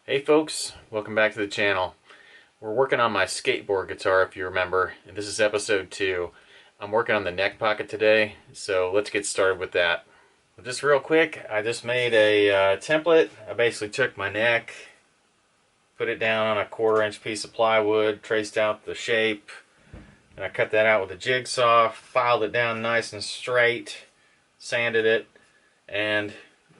Hey folks, welcome back to the channel. We're working on my skateboard guitar, if you remember, and this is episode 2. I'm working on the neck pocket today, so let's get started with that. Just real quick, I just made a template. I basically took my neck, put it down on a 1/4-inch piece of plywood, traced out the shape, and I cut that out with a jigsaw, filed it down nice and straight, sanded it, and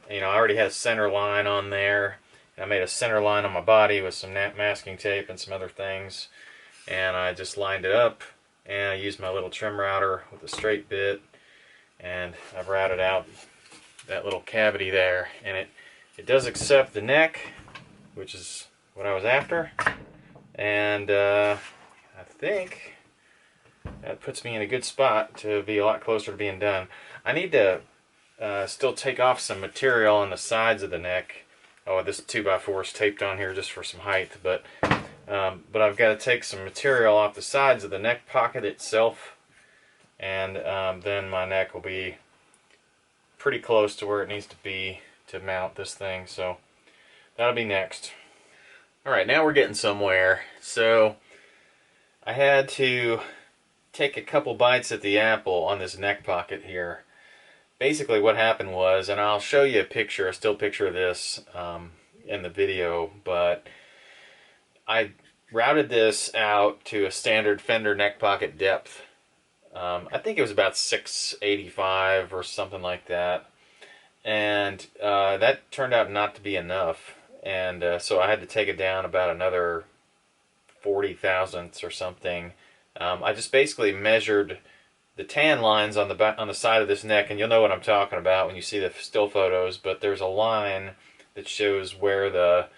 I already had a center line on there. I made a center line on my body with some masking tape and some other things, and I just lined it up, and I used my little trim router with a straight bit, and I've routed out that little cavity there, and it does accept the neck, which is what I was after, and I think that puts me in a good spot to be a lot closer to being done. I need to still take off some material on the sides of the neck. Oh, this 2x4 is taped on here just for some height, but I've got to take some material off the sides of the neck pocket itself, and then my neck will be pretty close to where it needs to be to mount this thing, so that'll be next. Alright, now we're getting somewhere. So I had to take a couple bites at the apple on this neck pocket here. Basically what happened was, and I'll show you a still picture of this in the video, but I routed this out to a standard fender neck pocket depth. I think it was about 685 or something like that, and that turned out not to be enough, and so I had to take it down about another 40 thousandths or something. I just basically measured the tan lines on the side of this neck, and you'll know what I'm talking about when you see the still photos, but there's a line that shows where the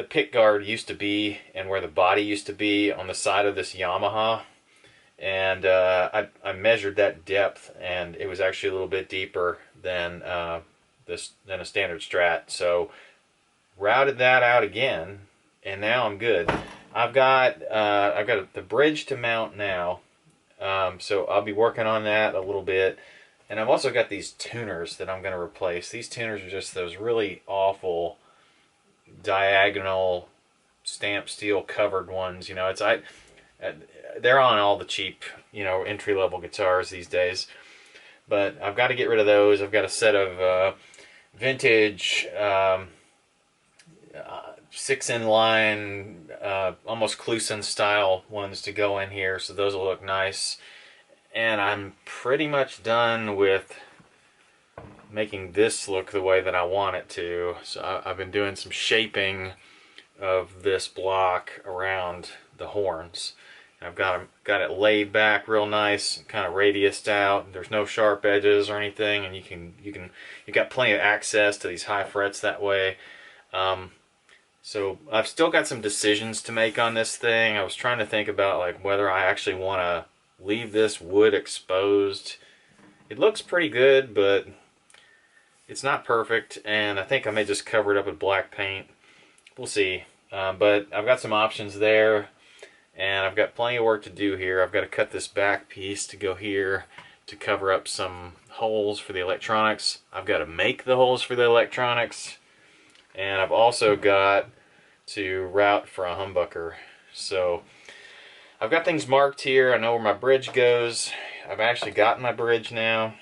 pick guard used to be and where the body used to be on the side of this Yamaha, and I measured that depth, and it was actually a little bit deeper than a standard Strat, so routed that out again, and now I'm good. I've got the bridge to mount now. So I'll be working on that a little bit, and I've also got these tuners that I'm going to replace. These tuners are just those really awful diagonal stamped steel covered ones. They're on all the cheap entry-level guitars these days, but I've got to get rid of those. I've got a set of vintage 6-in line, almost Clusen style ones to go in here, so those will look nice. And I'm pretty much done with making this look the way that I want it to. So I've been doing some shaping of this block around the horns. I've got it laid back real nice, kind of radiused out. There's no sharp edges or anything, and you've got plenty of access to these high frets that way. So I've still got some decisions to make on this thing. I was trying to think about like whether I actually want to leave this wood exposed. It looks pretty good, but it's not perfect, and I think I may just cover it up with black paint. We'll see. But I've got some options there, and I've got plenty of work to do here. I've got to cut this back piece to go here to cover up some holes for the electronics. I've got to make the holes for the electronics. And I've also got to route for a humbucker. So I've got things marked here. I know where my bridge goes. I've actually gotten my bridge now,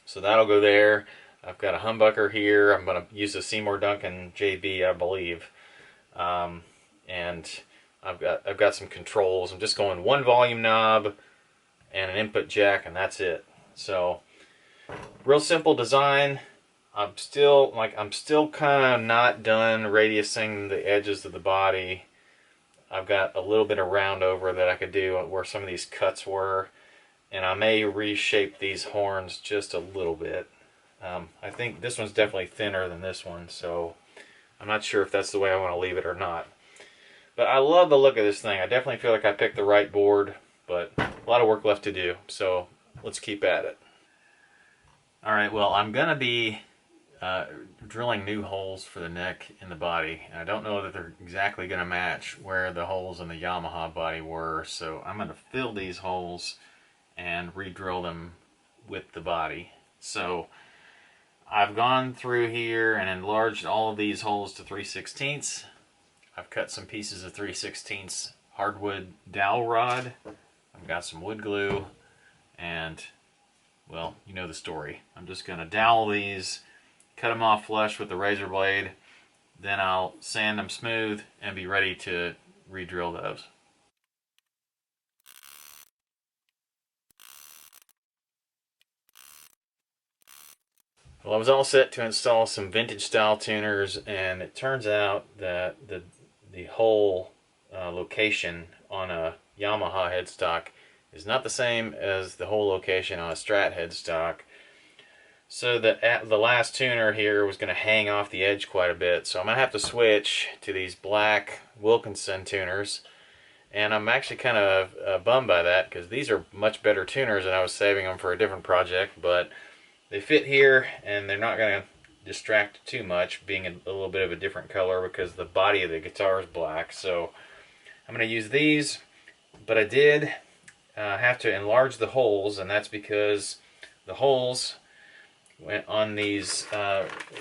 so that'll go there. I've got a humbucker here. I'm going to use a Seymour Duncan JB, I believe. And I've got some controls. I'm just going one volume knob and an input jack, and that's it. So real simple design. I'm still kind of not done radiusing the edges of the body. I've got a little bit of round over that I could do where some of these cuts were, and I may reshape these horns just a little bit. I think this one's definitely thinner than this one, so I'm not sure if that's the way I want to leave it or not. But I love the look of this thing. I definitely feel like I picked the right board, but a lot of work left to do, so let's keep at it. Alright, well, I'm going to be drilling new holes for the neck and the body. And I don't know that they're exactly going to match where the holes in the Yamaha body were, so I'm going to fill these holes and re-drill them with the body. So I've gone through here and enlarged all of these holes to 3/16. I've cut some pieces of 3/16 hardwood dowel rod. I've got some wood glue, and well, you know the story. I'm just going to dowel these, cut them off flush with the razor blade, then I'll sand them smooth and be ready to re-drill those. Well, I was all set to install some vintage style tuners, and it turns out that the whole location on a Yamaha headstock is not the same as the whole location on a Strat headstock. So the last tuner here was going to hang off the edge quite a bit, so I'm going to have to switch to these black Wilkinson tuners. And I'm actually kind of bummed by that, because these are much better tuners and I was saving them for a different project, but they fit here and they're not going to distract too much, being a little bit of a different color because the body of the guitar is black. So I'm going to use these, but I did have to enlarge the holes, and that's because the holes went on these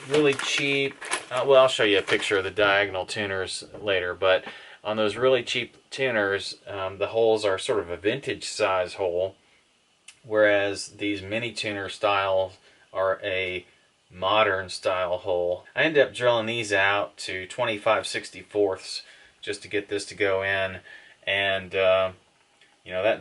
really cheap, well, I'll show you a picture of the diagonal tuners later, but on those really cheap tuners, the holes are sort of a vintage size hole, whereas these mini tuner styles are a modern style hole. I ended up drilling these out to 25/64 just to get this to go in, and you know,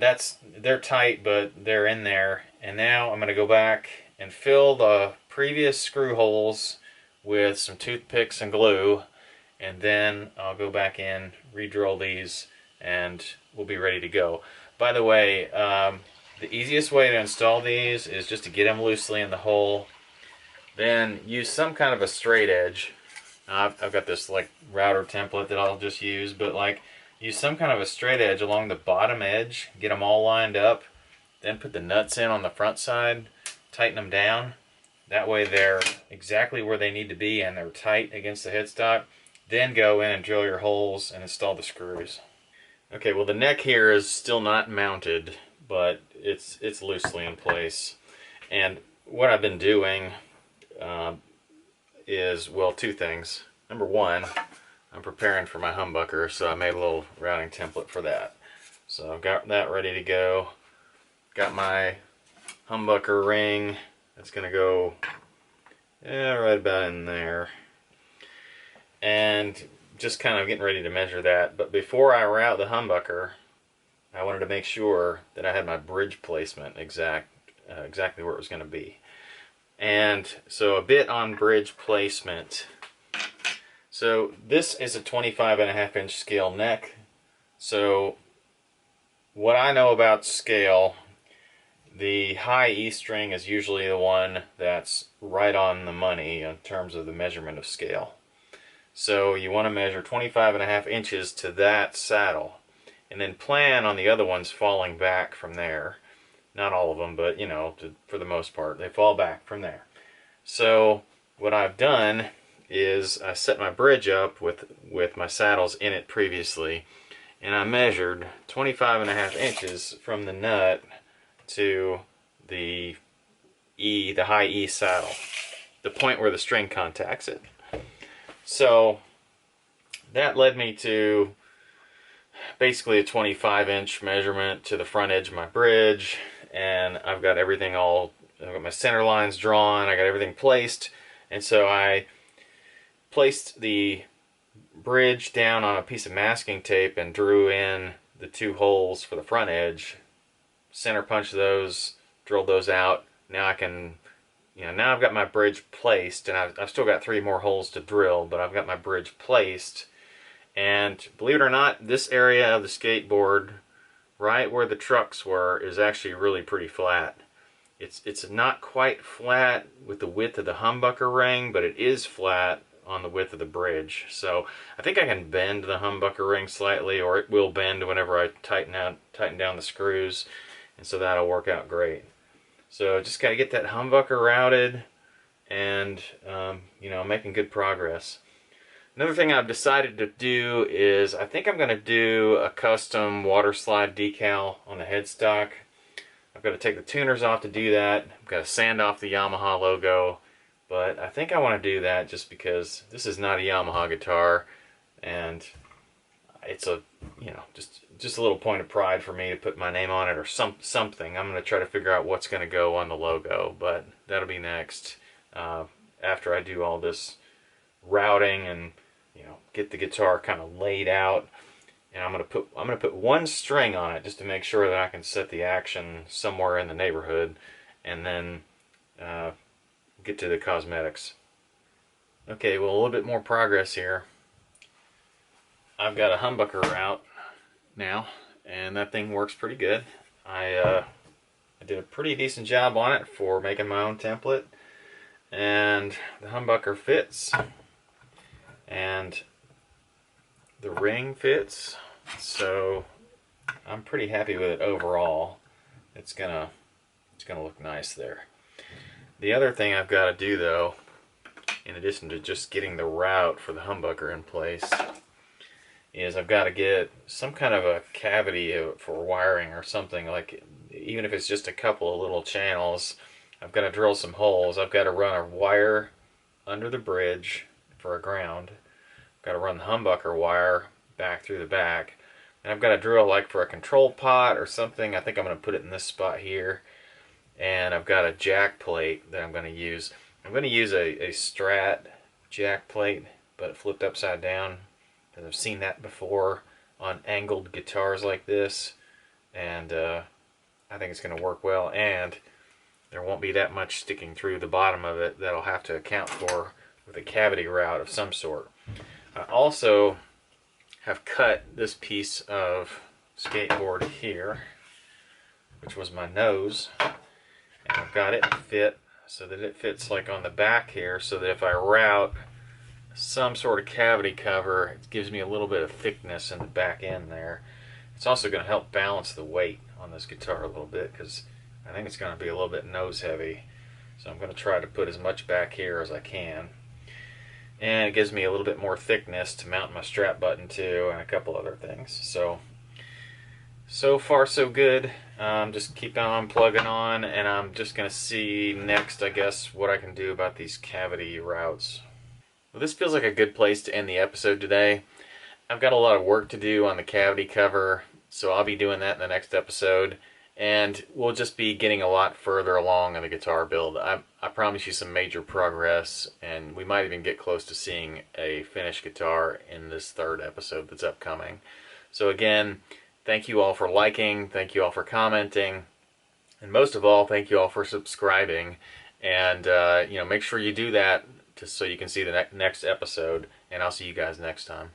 they're tight, but they're in there. And now I'm going to go back and fill the previous screw holes with some toothpicks and glue, and then I'll go back in, re-drill these, and we'll be ready to go. By the way, the easiest way to install these is just to get them loosely in the hole, then use some kind of a straight edge. I've got this like router template that I'll just use, but like use some kind of a straight edge along the bottom edge, get them all lined up, then put the nuts in on the front side, tighten them down. That way they're exactly where they need to be and they're tight against the headstock. Then go in and drill your holes and install the screws. Okay, well, the neck here is still not mounted, but it's loosely in place. And what I've been doing is, well, two things. Number one, I'm preparing for my humbucker, so I made a little routing template for that. So I've got that ready to go. Got my humbucker ring. That's going to go right about in there. And just kind of getting ready to measure that. But before I route the humbucker, I wanted to make sure that I had my bridge placement exactly where it was going to be. And so a bit on bridge placement. So this is a 25.5-inch scale neck. So what I know about scale, the high E string is usually the one that's right on the money in terms of the measurement of scale. So you want to measure 25.5 inches to that saddle, and then plan on the other ones falling back from there. Not all of them, but you know, for the most part, they fall back from there. So what I've done is I set my bridge up with my saddles in it previously, and I measured 25.5 inches from the nut to the high E saddle, the point where the string contacts it. So that led me to basically a 25-inch measurement to the front edge of my bridge, and I've got everything I've got my center lines drawn, I got everything placed, and so I placed the bridge down on a piece of masking tape and drew in the two holes for the front edge, center punched those, drilled those out. Now I can, now I've got my bridge placed, and I've still got 3 more holes to drill, but I've got my bridge placed. And believe it or not, this area of the skateboard, right where the trucks were, is actually really pretty flat. It's not quite flat with the width of the humbucker ring, but it is flat on the width of the bridge. So I think I can bend the humbucker ring slightly, or it will bend whenever I tighten down the screws, and so that'll work out great. So just got to get that humbucker routed, and making good progress. Another thing I've decided to do is I think I'm going to do a custom water slide decal on the headstock. I've got to take the tuners off to do that. I've got to sand off the Yamaha logo, But I think I want to do that just because this is not a Yamaha guitar, and it's a, you know, just a little point of pride for me to put my name on it or something. I'm going to try to figure out what's going to go on the logo, but that'll be next after I do all this routing and, you know, get the guitar kind of laid out. And I'm gonna put one string on it just to make sure that I can set the action somewhere in the neighborhood, and then get to the cosmetics. Okay, well, a little bit more progress here. I've got a humbucker route now, and that thing works pretty good. I did a pretty decent job on it for making my own template, and the humbucker fits, and the ring fits, so I'm pretty happy with it overall. It's gonna look nice there. The other thing I've got to do, though, in addition to just getting the route for the humbucker in place, is I've got to get some kind of a cavity for wiring or something. Like, even if it's just a couple of little channels, I've got to drill some holes. I've got to run a wire under the bridge for a ground. I've got to run the humbucker wire back through the back, and I've got to drill like for a control pot or something. I think I'm going to put it in this spot here, and I've got a jack plate that I'm going to use. I'm going to use a Strat jack plate, but flipped upside down, because I've seen that before on angled guitars like this, and I think it's going to work well, and there won't be that much sticking through the bottom of it that I'll have to account for with a cavity route of some sort. I also have cut this piece of skateboard here, which was my nose, and I've got it fit so that it fits like on the back here, so that if I route some sort of cavity cover, it gives me a little bit of thickness in the back end there. It's also going to help balance the weight on this guitar a little bit, because I think it's going to be a little bit nose heavy. So I'm going to try to put as much back here as I can. And it gives me a little bit more thickness to mount my strap button to, and a couple other things. So far so good. Just keep on plugging on, and I'm just going to see next, I guess, what I can do about these cavity routes. Well, this feels like a good place to end the episode today. I've got a lot of work to do on the cavity cover, so I'll be doing that in the next episode, and we'll just be getting a lot further along in the guitar build. I promise you some major progress, and we might even get close to seeing a finished guitar in this third episode that's upcoming. So again, thank you all for liking, thank you all for commenting, and most of all, thank you all for subscribing. And you know, make sure you do that so you can see the next episode, and I'll see you guys next time.